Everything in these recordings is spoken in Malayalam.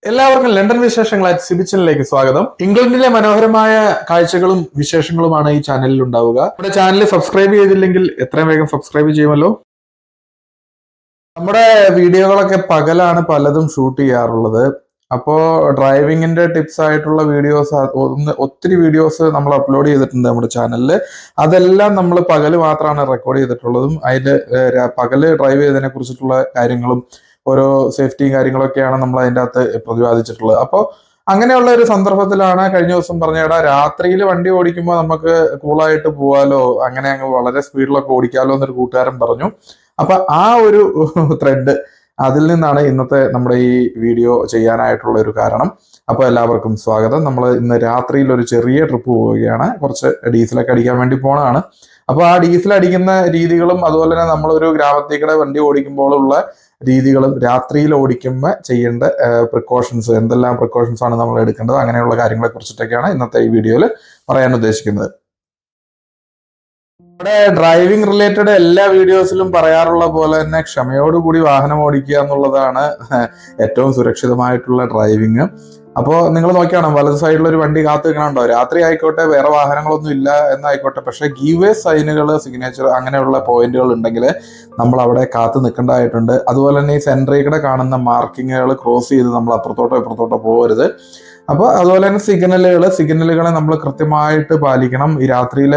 എല്ലാവർക്കും ലണ്ടൻ വിശേഷങ്ങൾ എക്സിബിഷനിലേക്ക് സ്വാഗതം. ഇംഗ്ലണ്ടിലെ മനോഹരമായ കാഴ്ചകളും വിശേഷങ്ങളുമാണ് ഈ ചാനലിൽ ഉണ്ടാവുക. നമ്മുടെ ചാനൽ സബ്സ്ക്രൈബ് ചെയ്തില്ലെങ്കിൽ എത്രയും വേഗം സബ്സ്ക്രൈബ് ചെയ്യുമല്ലോ. നമ്മുടെ വീഡിയോകളൊക്കെ പകലാണ് പലതും ഷൂട്ട് ചെയ്യാറുള്ളത്. അപ്പോൾ ഡ്രൈവിങ്ങിന്റെ ടിപ്സ് ആയിട്ടുള്ള വീഡിയോസ് ഒത്തിരി വീഡിയോസ് നമ്മൾ അപ്ലോഡ് ചെയ്തിട്ടുണ്ട് നമ്മുടെ ചാനലിൽ. അതെല്ലാം നമ്മൾ പകല് മാത്രമാണ് റെക്കോർഡ് ചെയ്തിട്ടുള്ളതും അതിൽ പകല് ഡ്രൈവ് ചെയ്തതിനെ കുറിച്ചിട്ടുള്ള കാര്യങ്ങളും ഓരോ സേഫ്റ്റിയും കാര്യങ്ങളൊക്കെയാണ് നമ്മൾ അതിൻ്റെ അകത്ത് പ്രതിപാദിച്ചിട്ടുള്ളത്. അപ്പോൾ അങ്ങനെയുള്ള ഒരു സന്ദർഭത്തിലാണ് കഴിഞ്ഞ ദിവസം പറഞ്ഞേടാ രാത്രിയിൽ വണ്ടി ഓടിക്കുമ്പോൾ നമുക്ക് കൂളായിട്ട് പോവാലോ, അങ്ങനെ അങ്ങ് വളരെ സ്പീഡിലൊക്കെ ഓടിക്കാലോ എന്നൊരു കൂട്ടുകാരൻ പറഞ്ഞു. അപ്പൊ ആ ഒരു ത്രെഡ് അതിൽ നിന്നാണ് ഇന്നത്തെ നമ്മുടെ ഈ വീഡിയോ ചെയ്യാനായിട്ടുള്ള ഒരു കാരണം. അപ്പോൾ എല്ലാവർക്കും സ്വാഗതം. നമ്മൾ ഇന്ന് രാത്രിയിൽ ഒരു ചെറിയ ട്രിപ്പ് പോവുകയാണ്. കുറച്ച് ഡീസലൊക്കെ അടിക്കാൻ വേണ്ടി പോണതാണ്. അപ്പോൾ ആ ഡീസൽ അടിക്കുന്ന രീതികളും അതുപോലെ തന്നെ നമ്മളൊരു ഗ്രാമത്തേക്കൂടെ വണ്ടി ഓടിക്കുമ്പോഴുള്ള രീതികളും രാത്രിയിൽ ഓടിക്കുമ്പോൾ ചെയ്യേണ്ട പ്രിക്കോഷൻസ്, എന്തെല്ലാം പ്രിക്കോഷൻസ് ആണ് നമ്മൾ എടുക്കേണ്ടത്, അങ്ങനെയുള്ള കാര്യങ്ങളെ കുറിച്ചിട്ടൊക്കെയാണ് ഇന്നത്തെ ഈ വീഡിയോയിൽ പറയാൻ ഉദ്ദേശിക്കുന്നത്. നമ്മുടെ ഡ്രൈവിംഗ് റിലേറ്റഡ് എല്ലാ വീഡിയോസിലും പറയാറുള്ള പോലെ തന്നെ ക്ഷമയോടുകൂടി വാഹനം ഓടിക്കുക എന്നുള്ളതാണ് ഏറ്റവും സുരക്ഷിതമായിട്ടുള്ള ഡ്രൈവിങ്. അപ്പോൾ നിങ്ങൾ നോക്കിയാണ് വലത് സൈഡിൽ ഒരു വണ്ടി കാത്തു നിൽക്കണുണ്ടോ, രാത്രി ആയിക്കോട്ടെ വേറെ വാഹനങ്ങളൊന്നും ഇല്ല എന്നായിക്കോട്ടെ, പക്ഷെ ഗീവേ സൈനുകൾ, സിഗ്നേച്ചർ അങ്ങനെയുള്ള പോയിന്റുകൾ ഉണ്ടെങ്കിൽ നമ്മൾ അവിടെ കാത്തു നിൽക്കേണ്ടതായിട്ടുണ്ട്. അതുപോലെ തന്നെ ഈ സെൻട്രിൽ കൂടെ കാണുന്ന മാർക്കിങ്ങുകൾ ക്രോസ് ചെയ്ത് നമ്മൾ അപ്പുറത്തോട്ടോ ഇപ്പുറത്തോട്ടോ പോകരുത്. അപ്പോൾ അതുപോലെ തന്നെ സിഗ്നലുകളെ നമ്മൾ കൃത്യമായിട്ട് പാലിക്കണം. ഈ രാത്രിയിൽ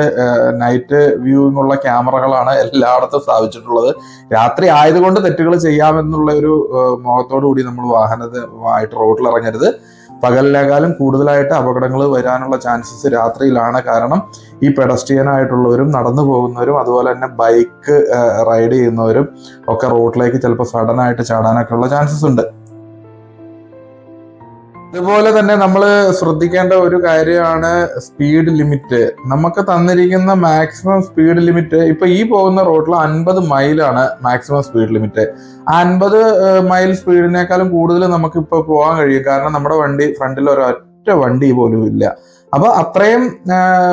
നൈറ്റ് വ്യൂയിങ് ഉള്ള ക്യാമറകളാണ് എല്ലായിടത്തും സ്ഥാപിച്ചിട്ടുള്ളത്. രാത്രി ആയതുകൊണ്ട് തെറ്റുകൾ ചെയ്യാമെന്നുള്ള ഒരു മോഹത്തോടു കൂടി നമ്മൾ വാഹനമായിട്ട് റോഡിൽ ഇറങ്ങരുത്. പകലിനേക്കാളും കൂടുതലായിട്ട് അപകടങ്ങൾ വരാനുള്ള ചാൻസസ് രാത്രിയിലാണ്. കാരണം ഈ പെഡസ്ട്രിയൻ ആയിട്ടുള്ളവരും നടന്നു പോകുന്നവരും അതുപോലെ തന്നെ ബൈക്ക് റൈഡ് ചെയ്യുന്നവരും ഒക്കെ റോഡിലേക്ക് ചിലപ്പോൾ സഡൻ ആയിട്ട് ചാടാനൊക്കെ ഉള്ള ചാൻസസ് ഉണ്ട്. അതുപോലെ തന്നെ നമ്മൾ ശ്രദ്ധിക്കേണ്ട ഒരു കാര്യമാണ് സ്പീഡ് ലിമിറ്റ്. നമുക്ക് തന്നിരിക്കുന്ന മാക്സിമം സ്പീഡ് ലിമിറ്റ് ഇപ്പൊ ഈ പോകുന്ന റോഡിൽ 50 മൈലാണ് മാക്സിമം സ്പീഡ് ലിമിറ്റ്. 50 മൈൽ സ്പീഡിനേക്കാളും കൂടുതൽ നമുക്ക് ഇപ്പോൾ പോകാൻ കഴിയും. കാരണം നമ്മുടെ വണ്ടി ഫ്രണ്ടിൽ ഒരൊറ്റ വണ്ടി പോലും ഇല്ല. അപ്പൊ അത്രയും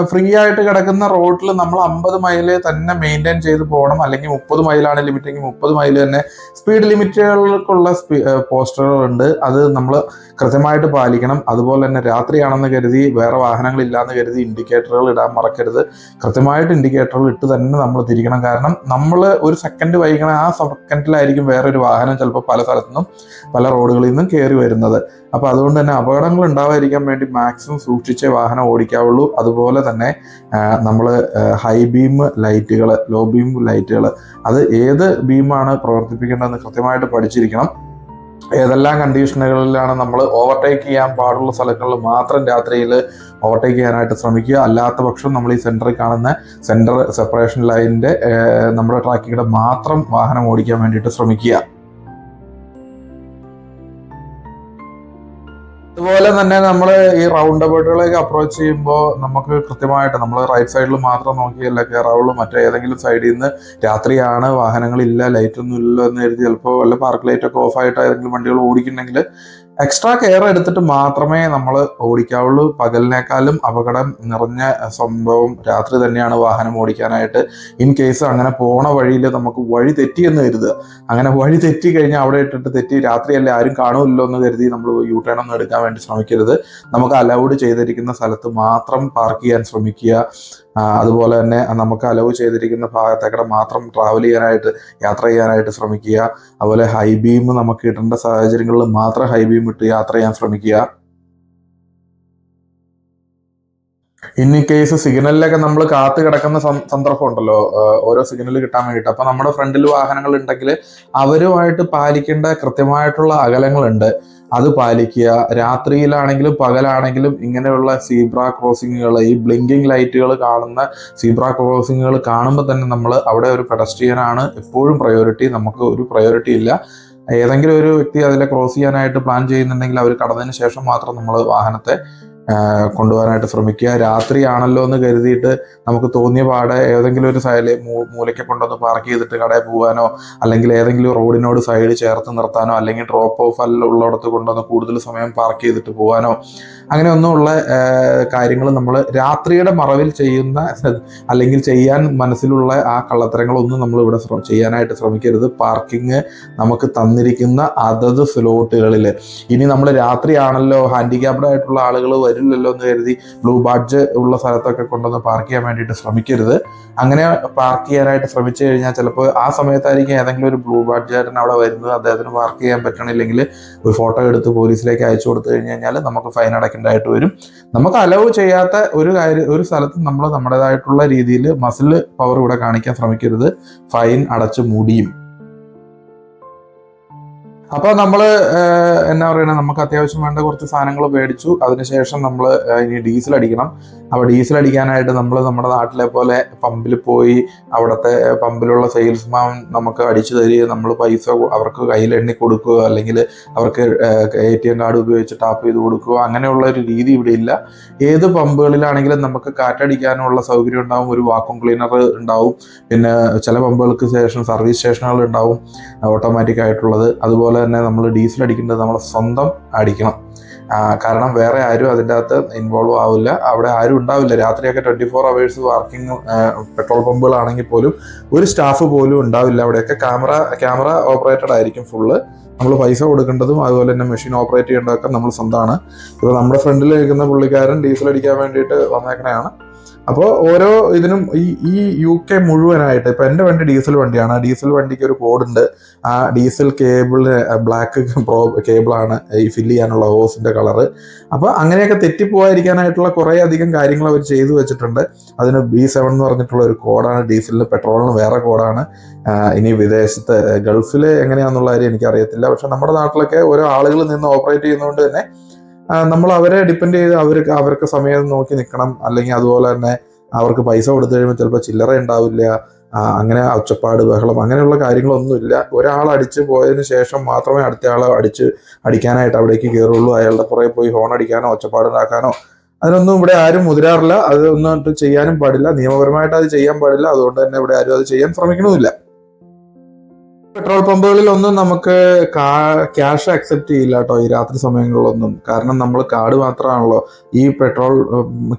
ഫ്രീ ആയിട്ട് കിടക്കുന്ന റോഡിൽ നമ്മൾ 50 മൈല് തന്നെ മെയിൻറ്റെയിൻ ചെയ്ത് പോകണം. അല്ലെങ്കിൽ 30 മൈലാണ് ലിമിറ്റെങ്കിൽ 30 മൈൽ തന്നെ സ്പീഡ് ലിമിറ്റുകൾക്കുള്ള പോസ്റ്ററുകളുണ്ട്. അത് നമ്മൾ കൃത്യമായിട്ട് പാലിക്കണം. അതുപോലെ തന്നെ രാത്രിയാണെന്ന് കരുതി വേറെ വാഹനങ്ങളില്ലാന്ന് കരുതി ഇൻഡിക്കേറ്ററുകൾ ഇടാൻ മറക്കരുത്. കൃത്യമായിട്ട് ഇൻഡിക്കേറ്ററുകൾ ഇട്ട് തന്നെ നമ്മൾ തിരിക്കണം. കാരണം നമ്മൾ ഒരു സെക്കൻഡ് വൈകണം, ആ സെക്കൻഡിലായിരിക്കും വേറൊരു വാഹനം ചിലപ്പോൾ പല സ്ഥലത്തുനിന്നും പല റോഡുകളിൽ നിന്നും കയറി വരുന്നത്. അപ്പൊ അതുകൊണ്ട് തന്നെ അപകടങ്ങൾ ഉണ്ടാവാതിരിക്കാൻ വേണ്ടി മാക്സിമം സൂക്ഷിച്ചേ വാഹനം ഓടിക്കാവുള്ളൂ. അതുപോലെ തന്നെ നമ്മൾ ഹൈ ബീം ലൈറ്റുകൾ, ലോ ബീം ലൈറ്റുകൾ, അത് ഏത് ബീമാണ് പ്രവർത്തിപ്പിക്കേണ്ടതെന്ന് കൃത്യമായിട്ട് പഠിച്ചിരിക്കണം. ഏതെല്ലാം കണ്ടീഷനുകളിലാണ് നമ്മൾ ഓവർടേക്ക് ചെയ്യാൻ പാടുള്ള സ്ഥലങ്ങളിൽ മാത്രം രാത്രിയിൽ ഓവർടേക്ക് ചെയ്യാനായിട്ട് ശ്രമിക്കുക. അല്ലാത്ത പക്ഷം നമ്മൾ ഈ സെൻറ്ററിൽ കാണുന്ന സെൻറ്റർ സെപ്പറേഷൻ ലൈനിൻ്റെ നമ്മുടെ ട്രാക്കിലൂടെ മാത്രം വാഹനം ഓടിക്കാൻ വേണ്ടിയിട്ട് ശ്രമിക്കുക. അതുപോലെ തന്നെ നമ്മൾ ഈ റൗണ്ട് അബൌട്ടുകളൊക്കെ അപ്രോച്ച് ചെയ്യുമ്പോൾ നമുക്ക് കൃത്യമായിട്ട് നമ്മൾ റൈറ്റ് സൈഡിൽ മാത്രം നോക്കിയല്ല കയറാവുള്ളൂ. മറ്റേതെങ്കിലും സൈഡിൽ നിന്ന് രാത്രിയാണ്, വാഹനങ്ങളില്ല, ലൈറ്റൊന്നും ഇല്ലല്ലോ എന്ന് കരുതി ചിലപ്പോൾ വല്ല പാർക്ക് ലൈറ്റൊക്കെ ഓഫായിട്ട് ഏതെങ്കിലും വണ്ടികൾ ഓടിക്കുന്നുണ്ടെങ്കിൽ എക്സ്ട്രാ കെയർ എടുത്തിട്ട് മാത്രമേ നമ്മൾ ഓടിക്കാവുള്ളൂ. പകലിനേക്കാളും അപകടം നിറഞ്ഞ സംഭവം രാത്രി തന്നെയാണ് വാഹനം ഓടിക്കാനായിട്ട്. ഇൻ കേസ് അങ്ങനെ പോണ വഴിയിൽ നമുക്ക് വഴി തെറ്റിയെന്ന് കരുതുക. അങ്ങനെ വഴി തെറ്റി കഴിഞ്ഞാൽ അവിടെ ഇട്ടിട്ട് തെറ്റി രാത്രിയല്ലേ ആരും കാണുമല്ലോ എന്ന് കരുതി നമ്മൾ യു ടേൺ ഒന്നും എടുക്കാൻ വേണ്ടി ശ്രമിക്കരുത്. നമുക്ക് അലൗഡ് ചെയ്തിരിക്കുന്ന സ്ഥലത്ത് മാത്രം പാർക്ക് ചെയ്യാൻ ശ്രമിക്കുക. അതുപോലെ തന്നെ നമുക്ക് അലൗ ചെയ്തിരിക്കുന്ന ഭാഗത്തേക്കൂടെ മാത്രം യാത്ര ചെയ്യാനായിട്ട് ശ്രമിക്കുക. അതുപോലെ ഹൈ ബീം നമുക്ക് കിട്ടേണ്ട സാഹചര്യങ്ങളിൽ മാത്രം ഹൈ ബീം ഇട്ട് യാത്ര ചെയ്യാൻ ശ്രമിക്കുക. ഇൻ കേസ് സിഗ്നലിലൊക്കെ നമ്മൾ കാത്തു കിടക്കുന്ന സന്ദർഭം ഉണ്ടല്ലോ, ഓരോ സിഗ്നൽ കിട്ടാൻ വേണ്ടിയിട്ട്. അപ്പൊ നമ്മുടെ ഫ്രണ്ടിൽ വാഹനങ്ങൾ ഉണ്ടെങ്കിൽ അവരുമായിട്ട് പാലിക്കേണ്ട കൃത്യമായിട്ടുള്ള അകലങ്ങളുണ്ട്, അത് പാലിക്കുക. രാത്രിയിലാണെങ്കിലും പകലാണെങ്കിലും ഇങ്ങനെയുള്ള സീബ്ര ക്രോസിങ്ങുകൾ, ഈ ബ്ലിങ്കിങ് ലൈറ്റുകൾ കാണുന്ന സീബ്ര ക്രോസിങ്ങുകൾ കാണുമ്പോൾ തന്നെ നമ്മൾ അവിടെ ഒരു പെഡസ്ട്രിയനാണ് എപ്പോഴും പ്രയോറിറ്റി. നമുക്ക് ഒരു പ്രയോറിറ്റി ഇല്ല. ഏതെങ്കിലും ഒരു വ്യക്തി അതിലെ ക്രോസ് ചെയ്യാനായിട്ട് പ്ലാൻ ചെയ്യുന്നുണ്ടെങ്കിൽ അവർ കടന്നതിന് ശേഷം മാത്രം നമ്മൾ വാഹനത്തെ കൊണ്ടുപോകാനായിട്ട് ശ്രമിക്കുക. രാത്രിയാണല്ലോ എന്ന് കരുതിയിട്ട് നമുക്ക് തോന്നിയ പാടെ ഏതെങ്കിലും ഒരു മൂലയ്ക്ക് കൊണ്ടുവന്ന് പാർക്ക് ചെയ്തിട്ട് കടയിൽ പോകാനോ, അല്ലെങ്കിൽ ഏതെങ്കിലും റോഡിനോട് സൈഡ് ചേർത്ത് നിർത്താനോ, അല്ലെങ്കിൽ ഡ്രോപ്പ് ഓഫ് ഉള്ളിടത്ത് കൊണ്ടുവന്ന് കൂടുതൽ സമയം പാർക്ക് ചെയ്തിട്ട് പോകാനോ, അങ്ങനെയൊന്നുമുള്ള കാര്യങ്ങൾ നമ്മൾ രാത്രിയുടെ മറവിൽ ചെയ്യുന്ന അല്ലെങ്കിൽ ചെയ്യാൻ മനസ്സിലുള്ള ആ കള്ളത്തരങ്ങളൊന്നും നമ്മൾ ഇവിടെ ചെയ്യാനായിട്ട് ശ്രമിക്കരുത്. പാർക്കിംഗ് നമുക്ക് തന്നിരിക്കുന്ന അതത് സ്ലോട്ടുകളിൽ, ഇനി നമ്മൾ രാത്രിയാണല്ലോ ഹാൻഡിക്യാപ്ഡ് ആയിട്ടുള്ള ആളുകൾ വരില്ലല്ലോ എന്ന് കരുതി ബ്ലൂ ബാഡ്ജ് ഉള്ള സ്ഥലത്തൊക്കെ കൊണ്ടുവന്ന് പാർക്ക് ചെയ്യാൻ വേണ്ടിയിട്ട് ശ്രമിക്കരുത്. അങ്ങനെ പാർക്ക് ചെയ്യാനായിട്ട് ശ്രമിച്ചു കഴിഞ്ഞാൽ ചിലപ്പോൾ ആ സമയത്തായിരിക്കും ഏതെങ്കിലും ഒരു ബ്ലൂ ബാഡ്ജുകാരൻ അവിടെ വരുന്നത്. അദ്ദേഹത്തിന് പാർക്ക് ചെയ്യാൻ പറ്റണില്ലെങ്കിൽ ഒരു ഫോട്ടോ എടുത്ത് പോലീസിലേക്ക് അയച്ചു കൊടുത്തു കഴിഞ്ഞാൽ നമുക്ക് ഫൈൻ അടയ്ക്കേണ്ടതായിട്ട് വരും. നമുക്ക് അലവ് ചെയ്യാത്ത ഒരു സ്ഥലത്ത് നമ്മൾ നമ്മുടേതായിട്ടുള്ള രീതിയിൽ മസിൽ പവർ ഇവിടെ കാണിക്കാൻ ശ്രമിക്കരുത്. ഫൈൻ അടച്ച് മുടിയും. അപ്പോൾ നമ്മൾ എന്നാ പറയുക, നമുക്ക് അത്യാവശ്യം വേണ്ട കുറച്ച് സാധനങ്ങൾ മേടിച്ചു. അതിനുശേഷം നമ്മൾ ഇനി ഡീസൽ അടിക്കണം. അപ്പോൾ ഡീസൽ അടിക്കാനായിട്ട് നമ്മൾ നമ്മുടെ നാട്ടിലെ പോലെ പമ്പിൽ പോയി അവിടുത്തെ പമ്പിലുള്ള സെയിൽസ്മാൻ നമുക്ക് അടിച്ചു തരിക, നമ്മൾ പൈസ അവർക്ക് കയ്യിൽ എണ്ണി കൊടുക്കുക, അല്ലെങ്കിൽ അവർക്ക് ATM കാർഡ് ഉപയോഗിച്ച് ടാപ്പ് ചെയ്ത് കൊടുക്കുക, അങ്ങനെയുള്ള ഒരു രീതി ഇവിടെ ഇല്ല. ഏത് പമ്പുകളിലാണെങ്കിലും നമുക്ക് കാറ്റടിക്കാനുള്ള സൗകര്യം ഉണ്ടാവും, ഒരു വാക്വം ക്ലീനർ ഉണ്ടാവും, പിന്നെ ചില പമ്പുകൾക്ക് ശേഷം സർവീസ് സ്റ്റേഷനുകൾ ഉണ്ടാവും ഓട്ടോമാറ്റിക് ആയിട്ടുള്ളത്. അതുപോലെ തന്നെ നമ്മൾ ഡീസൽ അടിക്കേണ്ടത് നമ്മൾ സ്വന്തം അടിക്കണം. കാരണം വേറെ ആരും അതിൻ്റെ അകത്ത് ഇൻവോൾവ് ആവില്ല, അവിടെ ആരും ഉണ്ടാവില്ല. രാത്രിയൊക്കെ 24 hours വർക്കിംഗ് പെട്രോൾ പമ്പുകളാണെങ്കിൽ പോലും ഒരു സ്റ്റാഫ് പോലും ഉണ്ടാവില്ല. അവിടെയൊക്കെ ക്യാമറ ഓപ്പറേറ്റഡ് ആയിരിക്കും ഫുള്ള്. നമ്മൾ പൈസ കൊടുക്കേണ്ടതും അതുപോലെ തന്നെ മെഷീൻ ഓപ്പറേറ്റ് ചെയ്യേണ്ടതൊക്കെ നമ്മൾ സ്വന്തമാണ്. ഇപ്പോൾ നമ്മുടെ ഫ്രണ്ടിൽ നിൽക്കുന്ന പുള്ളിക്കാരൻ ഡീസൽ അടിക്കാൻ വേണ്ടിയിട്ട് വന്നേക്കണെയാണ്. അപ്പോൾ ഓരോ ഇതിനും ഈ UK മുഴുവനായിട്ട്, ഇപ്പം എൻ്റെ വണ്ടി ഡീസൽ വണ്ടിയാണ്. ഡീസൽ വണ്ടിക്ക് ഒരു കോഡുണ്ട്. ആ ഡീസൽ കേബിളിന് ബ്ലാക്ക് കേബിളാണ് ഈ ഫില്ല് ചെയ്യാനുള്ള ഹോസിൻ്റെ കളറ്. അപ്പോൾ അങ്ങനെയൊക്കെ തെറ്റിപ്പോകാതിരിക്കാനായിട്ടുള്ള കുറേ അധികം കാര്യങ്ങൾ അവർ ചെയ്തു വെച്ചിട്ടുണ്ട്. അതിന് B7 എന്ന് പറഞ്ഞിട്ടുള്ള ഒരു കോഡാണ്. ഡീസലിന് പെട്രോളിന് വേറെ കോഡാണ്. ഇനി വിദേശത്ത് ഗൾഫിൽ എങ്ങനെയാണെന്നുള്ള കാര്യം എനിക്കറിയത്തില്ല. പക്ഷെ നമ്മുടെ നാട്ടിലൊക്കെ ഓരോ ആളുകൾ നിന്ന് ഓപ്പറേറ്റ് ചെയ്യുന്നതുകൊണ്ട് തന്നെ നമ്മൾ അവരെ ഡിപ്പെൻഡ് ചെയ്ത് അവർക്ക് സമയം നോക്കി നിൽക്കണം. അല്ലെങ്കിൽ അതുപോലെ തന്നെ അവർക്ക് പൈസ കൊടുത്തു കഴിയുമ്പോൾ ചിലപ്പോൾ ചില്ലറ ഉണ്ടാവില്ല. അങ്ങനെ ഒച്ചപ്പാട് ബഹളം അങ്ങനെയുള്ള കാര്യങ്ങളൊന്നുമില്ല. ഒരാൾ അടിച്ച് പോയതിന് ശേഷം മാത്രമേ അടുത്ത ആളെ അടിക്കാനായിട്ട് അവിടേക്ക് കയറുള്ളൂ. അയാളുടെ പുറകെ പോയി ഹോൺ അടിക്കാനോ ഒച്ചപ്പാടുണ്ടാക്കാനോ അതിനൊന്നും ഇവിടെ ആരും മുതിരാറില്ല. അതൊന്നും ചെയ്യാനും പാടില്ല. നിയമപരമായിട്ട് അത് ചെയ്യാൻ പാടില്ല. അതുകൊണ്ട് തന്നെ ഇവിടെ ആരും അത് ചെയ്യാൻ ശ്രമിക്കണമില്ല. പെട്രോൾ പമ്പുകളിൽ ഒന്നും നമുക്ക് ക്യാഷ് അക്സെപ്റ്റ് ചെയ്യില്ല കേട്ടോ ഈ രാത്രി സമയങ്ങളിലൊന്നും. കാരണം നമ്മൾ കാർഡ് മാത്രമാണല്ലോ. ഈ പെട്രോൾ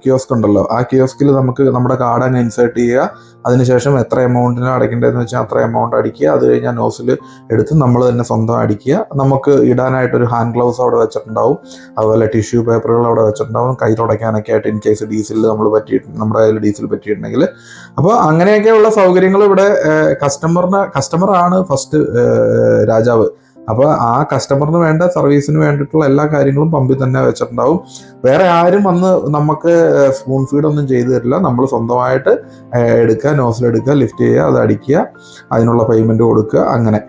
കിയോസ്ക് ഉണ്ടല്ലോ, ആ കിയോസ്കിൽ നമുക്ക് നമ്മുടെ കാർഡ് അങ്ങ് ഇൻസേർട്ട് ചെയ്യുക. അതിനുശേഷം എത്ര എമൗണ്ടിന് അടയ്ക്കേണ്ടതെന്ന് വെച്ചാൽ അത്ര എമൗണ്ട് അടിക്കുക. അത് കഴിഞ്ഞാൽ നോസിൽ എടുത്ത് നമ്മൾ തന്നെ സ്വന്തം അടിക്കുക. നമുക്ക് ഇടാനായിട്ടൊരു ഹാൻഡ് ഗ്ലൗസ് അവിടെ വെച്ചിട്ടുണ്ടാവും. അതുപോലെ ടിഷ്യൂ പേപ്പറുകൾ അവിടെ വെച്ചിട്ടുണ്ടാവും, കൈ തുടയ്ക്കാനൊക്കെ ആയിട്ട് ഇൻ കേസ് ഡീസലിൽ നമ്മുടെ കയ്യിൽ ഡീസൽ പറ്റിയിട്ടുണ്ടെങ്കിൽ. അപ്പോൾ അങ്ങനെയൊക്കെയുള്ള സൗകര്യങ്ങൾ ഇവിടെ കസ്റ്റമറാണ് ഫസ്റ്റ് രാജാവ്. അപ്പോൾ ആ കസ്റ്റമറിന് വേണ്ട സർവീസിന് വേണ്ടിയിട്ടുള്ള എല്ലാ കാര്യങ്ങളും പമ്പിൽ തന്നെ വെച്ചിട്ടുണ്ടാവും. വേറെ ആരും വന്ന് നമുക്ക് സ്പൂൺ ഫീഡ് ഒന്നും ചെയ്തു തരില്ല. നമ്മൾ സ്വന്തമായിട്ട് എടുക്കുക, നോസിലെടുക്കുക, ലിഫ്റ്റ് ചെയ്യുക, അത് അടിക്കുക, അതിനുള്ള പേയ്മെൻറ്റ് കൊടുക്കുക. അങ്ങനെ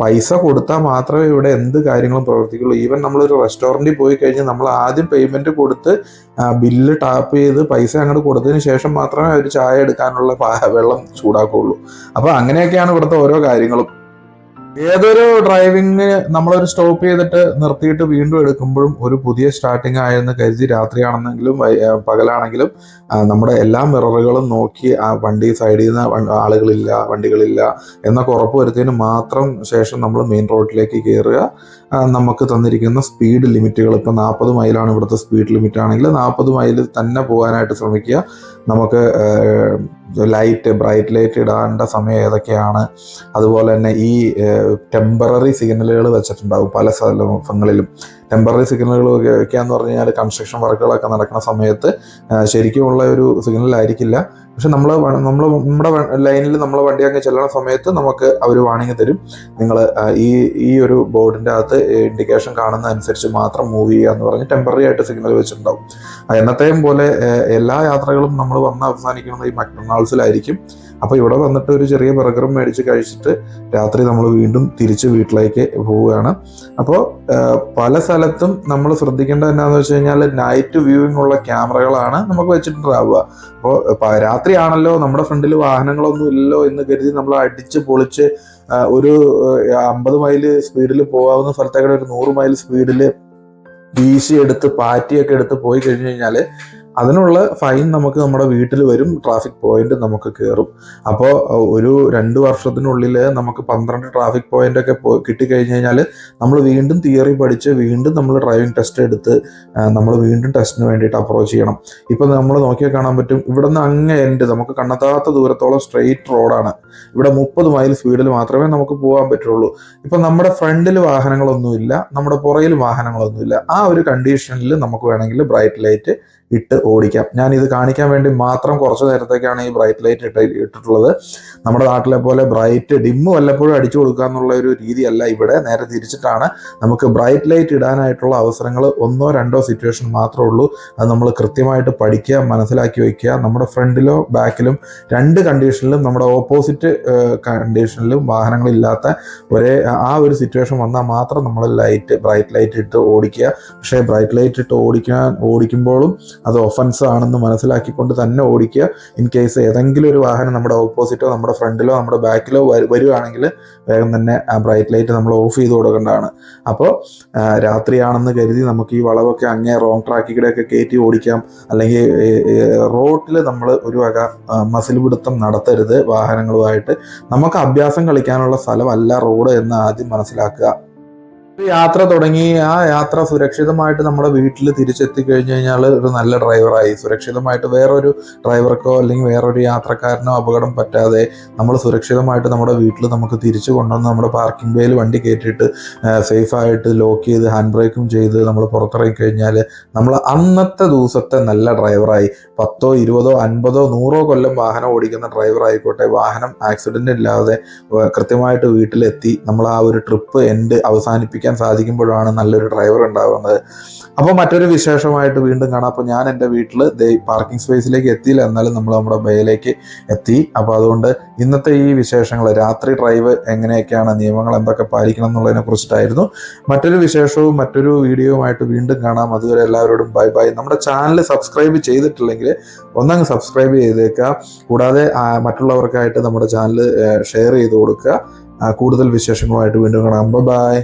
പൈസ കൊടുത്താൽ മാത്രമേ ഇവിടെ എന്ത് കാര്യങ്ങളും പ്രവർത്തിക്കുള്ളൂ. ഈവൻ നമ്മളൊരു റെസ്റ്റോറൻറ്റിൽ പോയി കഴിഞ്ഞാൽ നമ്മൾ ആദ്യം പേയ്മെൻറ്റ് കൊടുത്ത് ബില്ല് ടാപ്പ് ചെയ്ത് പൈസ അങ്ങോട്ട് കൊടുത്തതിന് ശേഷം മാത്രമേ അവർ ചായ എടുക്കാനുള്ള വെള്ളം ചൂടാക്കുകയുള്ളൂ. അപ്പോൾ അങ്ങനെയൊക്കെയാണ് ഇവിടുത്തെ ഓരോ കാര്യങ്ങളും. ഏതൊരു ഡ്രൈവിങ് നമ്മളൊരു സ്റ്റോപ്പ് ചെയ്തിട്ട് നിർത്തിയിട്ട് വീണ്ടും എടുക്കുമ്പോഴും ഒരു പുതിയ സ്റ്റാർട്ടിങ് ആയെന്ന് കരുതി രാത്രിയാണെന്നെങ്കിലും പകലാണെങ്കിലും നമ്മുടെ എല്ലാ മിററുകളും നോക്കി ആ വണ്ടി സൈഡിൽ നിന്ന് വണ്ടികളില്ല എന്നൊക്കെ ഉറപ്പ് വരുത്തിയതിന് മാത്രം ശേഷം നമ്മൾ മെയിൻ റോഡിലേക്ക് കയറുക. നമുക്ക് തന്നിരിക്കുന്ന സ്പീഡ് ലിമിറ്റുകൾ, ഇപ്പോൾ 40 മൈലാണ് ഇവിടുത്തെ സ്പീഡ് ലിമിറ്റ് ആണെങ്കിൽ 40 മൈൽ തന്നെ പോകാനായിട്ട് ശ്രമിക്കുക. നമുക്ക് ബ്രൈറ്റ് ലൈറ്റ് ഇടേണ്ട സമയം ഏതൊക്കെയാണ്, അതുപോലെ തന്നെ ഈ ടെമ്പററി സിഗ്നലുകൾ വെച്ചിട്ടുണ്ടാവും പല സ്ഥലങ്ങളിലും. ടെമ്പററി സിഗ്നലുകൾ വയ്ക്കാന്ന് പറഞ്ഞു കഴിഞ്ഞാൽ കൺസ്ട്രക്ഷൻ വർക്കുകളൊക്കെ നടക്കുന്ന സമയത്ത് ശരിക്കുമുള്ള ഒരു സിഗ്നലായിരിക്കില്ല. പക്ഷെ നമ്മുടെ ലൈനിൽ നമ്മൾ വണ്ടി അങ്ങ് ചെല്ലണ സമയത്ത് നമുക്ക് അവർ വാണിംഗ് തരും. നിങ്ങൾ ഈ ഒരു ബോർഡിൻ്റെ അകത്ത് ഇൻഡിക്കേഷൻ കാണുന്ന അനുസരിച്ച് മാത്രം മൂവ് ചെയ്യുക എന്ന് പറഞ്ഞ് ടെമ്പററി ആയിട്ട് സിഗ്നൽ വെച്ചിട്ടുണ്ടാവും. എന്നത്തെയും പോലെ എല്ലാ യാത്രകളും നമ്മൾ വന്ന് അവസാനിക്കുന്നത് ഈ മക്ഡൊണാൾഡ്സിലായിരിക്കും. അപ്പോൾ ഇവിടെ വന്നിട്ട് ഒരു ചെറിയ ബർഗറും മേടിച്ച് കഴിച്ചിട്ട് രാത്രി നമ്മൾ വീണ്ടും തിരിച്ച് വീട്ടിലേക്ക് പോവുകയാണ്. അപ്പോൾ പല സ്ഥലത്തും നമ്മൾ ശ്രദ്ധിക്കേണ്ടത് എന്താണെന്ന് വെച്ച് കഴിഞ്ഞാൽ നൈറ്റ് വ്യൂവിംഗ് ഉള്ള ക്യാമറകളാണ് നമുക്ക് വെച്ചിട്ടുണ്ടാവുക. അപ്പോൾ രാത്രിയാണല്ലോ, നമ്മുടെ ഫ്രണ്ടിൽ വാഹനങ്ങളൊന്നും ഇല്ലല്ലോ എന്ന് കരുതി നമ്മൾ അടിച്ച് പൊളിച്ച് ഒരു 50 മൈൽ സ്പീഡിൽ പോകാവുന്ന സ്ഥലത്തേക്കൂടെ ഒരു 100 മൈൽ സ്പീഡിൽ വീശിയെടുത്ത് പാറ്റിയൊക്കെ എടുത്ത് പോയി കഴിഞ്ഞ് കഴിഞ്ഞാൽ അതിനുള്ള ഫൈൻ നമുക്ക് നമ്മുടെ വീട്ടിൽ വരും, ട്രാഫിക് പോയിന്റ് നമുക്ക് കയറും. അപ്പോൾ ഒരു 2 വർഷത്തിനുള്ളിൽ നമുക്ക് 12 ട്രാഫിക് പോയിന്റ് ഒക്കെ കിട്ടിക്കഴിഞ്ഞ് കഴിഞ്ഞാൽ നമ്മൾ വീണ്ടും തിയറി പഠിച്ച് വീണ്ടും നമ്മൾ ഡ്രൈവിംഗ് ടെസ്റ്റ് എടുത്ത് നമ്മൾ വീണ്ടും ടെസ്റ്റിന് വേണ്ടിയിട്ട് അപ്രോച്ച് ചെയ്യണം. ഇപ്പം നമ്മൾ നോക്കിയാൽ കാണാൻ പറ്റും, ഇവിടെ നിന്ന് അങ്ങ് എൻഡ് നമുക്ക് കണ്ണെത്താത്ത ദൂരത്തോളം സ്ട്രെയിറ്റ് റോഡാണ്. ഇവിടെ 30 മൈൽ സ്പീഡിൽ മാത്രമേ നമുക്ക് പോകാൻ പറ്റുള്ളൂ. ഇപ്പം നമ്മുടെ ഫ്രണ്ടിൽ വാഹനങ്ങളൊന്നുമില്ല, നമ്മുടെ പുറയിൽ വാഹനങ്ങളൊന്നുമില്ല. ആ ഒരു കണ്ടീഷനിൽ നമുക്ക് വേണമെങ്കിൽ ബ്രൈറ്റ് ലൈറ്റ് ഇട്ട് ഓടിക്കാം. ഞാൻ ഇത് കാണിക്കാൻ വേണ്ടി മാത്രം കുറച്ച് നേരത്തേക്കാണ് ഈ ബ്രൈറ്റ് ലൈറ്റ് ഇട്ടിട്ടുള്ളത്. നമ്മുടെ നാട്ടിലെ പോലെ ബ്രൈറ്റ് ഡിമ്മ് വല്ലപ്പോഴും അടിച്ചു കൊടുക്കുക എന്നുള്ള ഒരു രീതിയല്ല ഇവിടെ. നേരെ തിരിച്ചിട്ടാണ്. നമുക്ക് ബ്രൈറ്റ് ലൈറ്റ് ഇടാനായിട്ടുള്ള അവസരങ്ങൾ 1 or 2 സിറ്റുവേഷൻ മാത്രമേ ഉള്ളൂ. അത് നമ്മൾ കൃത്യമായിട്ട് പഠിക്കുക, മനസ്സിലാക്കി വയ്ക്കുക. നമ്മുടെ ഫ്രണ്ടിലോ ബാക്കിലും 2 കണ്ടീഷനിലും, നമ്മുടെ ഓപ്പോസിറ്റ് കണ്ടീഷനിലും വാഹനങ്ങളില്ലാത്ത ആ ഒരു സിറ്റുവേഷൻ വന്നാൽ മാത്രം നമ്മൾ ബ്രൈറ്റ് ലൈറ്റ് ഇട്ട് ഓടിക്കുക. പക്ഷേ ബ്രൈറ്റ് ലൈറ്റ് ഇട്ട് ഓടിക്കുമ്പോഴും അത് ഒഫൻസ് ആണെന്ന് മനസ്സിലാക്കിക്കൊണ്ട് തന്നെ ഓടിക്കുക. ഇൻ കേസ് ഏതെങ്കിലും ഒരു വാഹനം നമ്മുടെ ഓപ്പോസിറ്റോ നമ്മുടെ ഫ്രണ്ടിലോ നമ്മുടെ ബാക്കിലോ വരുവാണെങ്കിൽ വേഗം തന്നെ ആ ബ്രൈറ്റ് ലൈറ്റ് നമ്മൾ ഓഫ് ചെയ്ത് കൊടുക്കേണ്ടതാണ്. അപ്പോൾ രാത്രിയാണെന്ന് കരുതി നമുക്ക് ഈ വളവൊക്കെ അങ്ങേ റോങ് ട്രാക്കിലൂടെയൊക്കെ കയറ്റി ഓടിക്കാം. അല്ലെങ്കിൽ റോഡിൽ നമ്മൾ ഒരു വക മസിൽ പിടുത്തം നടത്തരുത് വാഹനങ്ങളുമായിട്ട്. നമുക്ക് അഭ്യാസം കളിക്കാനുള്ള സ്ഥലമല്ല റോഡ് എന്ന് ആദ്യം മനസ്സിലാക്കുക. യാത്ര തുടങ്ങി ആ യാത്ര സുരക്ഷിതമായിട്ട് നമ്മുടെ വീട്ടിൽ തിരിച്ചെത്തി കഴിഞ്ഞ് കഴിഞ്ഞാൽ ഒരു നല്ല ഡ്രൈവറായി. സുരക്ഷിതമായിട്ട് വേറൊരു ഡ്രൈവർക്കോ അല്ലെങ്കിൽ വേറൊരു യാത്രക്കാരനോ അപകടം പറ്റാതെ നമ്മൾ സുരക്ഷിതമായിട്ട് നമ്മുടെ വീട്ടിൽ നമുക്ക് തിരിച്ചു കൊണ്ടുവന്ന് നമ്മുടെ പാർക്കിംഗ് ബേയിൽ വണ്ടി കയറ്റിയിട്ട് സേഫായിട്ട് ലോക്ക് ചെയ്ത് ഹാൻഡ് ബ്രേക്കും ചെയ്ത് നമ്മൾ പുറത്തിറങ്ങി കഴിഞ്ഞാൽ നമ്മൾ അന്നത്തെ ദിവസത്തെ നല്ല ഡ്രൈവറായി. 10, 20, 50, 100 കൊല്ലം വാഹനം ഓടിക്കുന്ന ഡ്രൈവർ ആയിക്കോട്ടെ, വാഹനം ആക്സിഡൻ്റ് ഇല്ലാതെ കൃത്യമായിട്ട് വീട്ടിലെത്തി നമ്മൾ ആ ഒരു ട്രിപ്പ് അവസാനിപ്പിക്കാൻ സാധിക്കുമ്പോഴാണ് നല്ലൊരു ഡ്രൈവർ ഉണ്ടാവുന്നത്. അപ്പോൾ മറ്റൊരു വിശേഷമായിട്ട് വീണ്ടും കാണാം. അപ്പോൾ ഞാൻ എൻ്റെ വീട്ടിൽ പാർക്കിംഗ് സ്പേസിലേക്ക് എത്തിയില്ല, എന്നാലും നമ്മൾ നമ്മുടെ ബേയിലേക്ക് എത്തി. അപ്പോൾ അതുകൊണ്ട് ഇന്നത്തെ ഈ വിശേഷങ്ങൾ, രാത്രി ഡ്രൈവ് എങ്ങനെയൊക്കെയാണ്, നിയമങ്ങൾ എന്തൊക്കെ പാലിക്കണം എന്നുള്ളതിനെ കുറിച്ചിട്ടായിരുന്നു. മറ്റൊരു വിശേഷവും മറ്റൊരു വീഡിയോയുമായിട്ട് വീണ്ടും കാണാം. അതുവരെ എല്ലാവരോടും ബൈ ബൈ. നമ്മുടെ ചാനൽ സബ്സ്ക്രൈബ് ചെയ്തിട്ടില്ലെങ്കിൽ ഒന്നങ്ങ് സബ്സ്ക്രൈബ് ചെയ്തേക്കുക. കൂടാതെ മറ്റുള്ളവർക്കായിട്ട് നമ്മുടെ ചാനൽ ഷെയർ ചെയ്ത് കൊടുക്കുക. കൂടുതൽ വിശേഷങ്ങളുമായിട്ട് വീണ്ടും കാണാം. ബൈ.